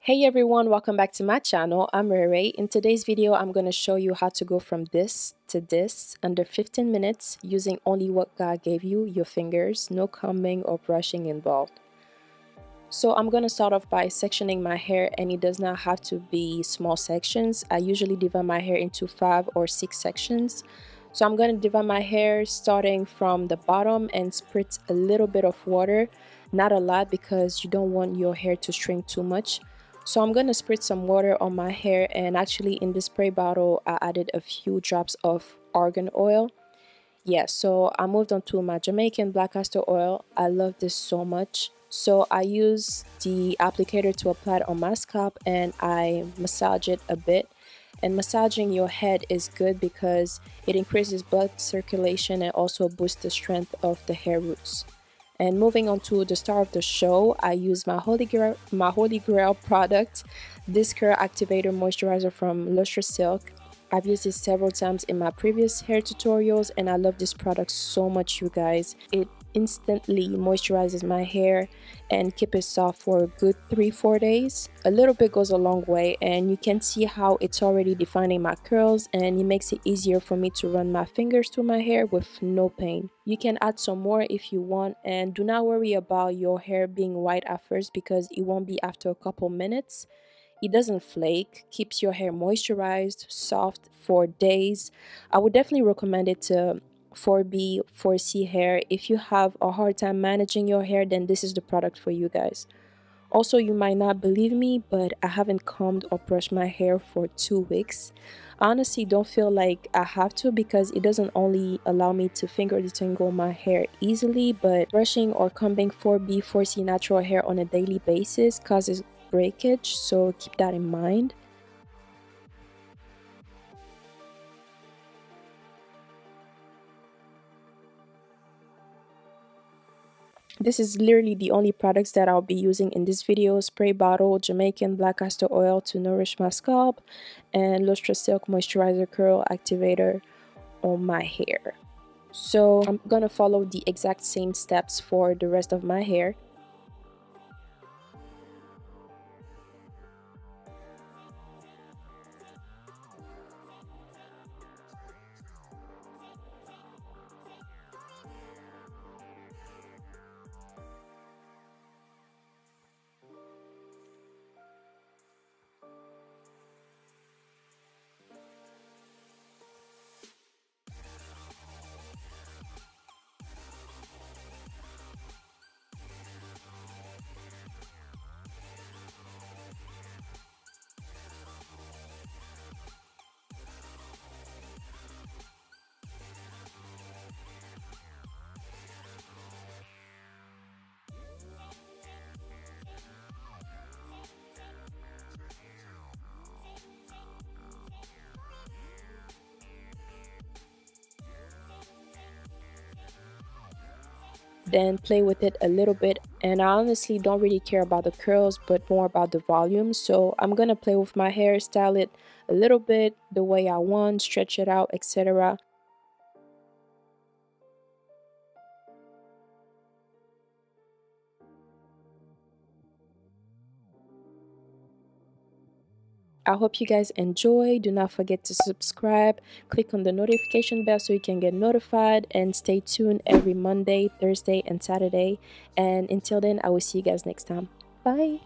Hey everyone, welcome back to my channel. I'm ReyRey. In today's video, I'm going to show you how to go from this to this under 15 minutes using only what God gave you, your fingers, no combing or brushing involved. So I'm going to start off by sectioning my hair, and it does not have to be small sections. I usually divide my hair into 5 or 6 sections. So I'm going to divide my hair starting from the bottom and spritz a little bit of water, not a lot because you don't want your hair to shrink too much. So I'm going to spritz some water on my hair, and actually in this spray bottle I added a few drops of argan oil. Yeah, so I moved on to my Jamaican Black castor oil. I love this so much. So I use the applicator to apply it on my scalp and I massage it a bit. And massaging your head is good because it increases blood circulation and also boosts the strength of the hair roots. And moving on to the star of the show, I use my Holy Grail product, this Curl Activator Moisturizer from Lustrasilk. I've used this several times in my previous hair tutorials and I love this product so much, you guys. It instantly moisturizes my hair and keep it soft for a good 3-4 days. A little bit goes a long way, and you can see how it's already defining my curls, and it makes it easier for me to run my fingers through my hair with no pain. You can add some more if you want, and do not worry about your hair being white at first because it won't be after a couple minutes. It doesn't flake, keeps your hair moisturized, soft for days. I would definitely recommend it to 4B, 4C hair. If you have a hard time managing your hair, then this is the product for you guys. Also, you might not believe me, but I haven't combed or brushed my hair for 2 weeks. I honestly don't feel like I have to because it doesn't only allow me to finger detangle my hair easily, but brushing or combing 4B, 4C natural hair on a daily basis causes breakage, so keep that in mind. This is literally the only products that I'll be using in this video: spray bottle, Jamaican Black castor oil to nourish my scalp, and Lustrasilk Moisturizer Curl Activator on my hair. So I'm gonna follow the exact same steps for the rest of my hair. Then play with it a little bit, and I honestly don't really care about the curls but more about the volume. So I'm gonna play with my hair, style it a little bit the way I want, stretch it out, etc. I hope you guys enjoy. Do not forget to subscribe, click on the notification bell so you can get notified, and stay tuned every Monday, Thursday, and Saturday. And until then, I will see you guys next time. Bye.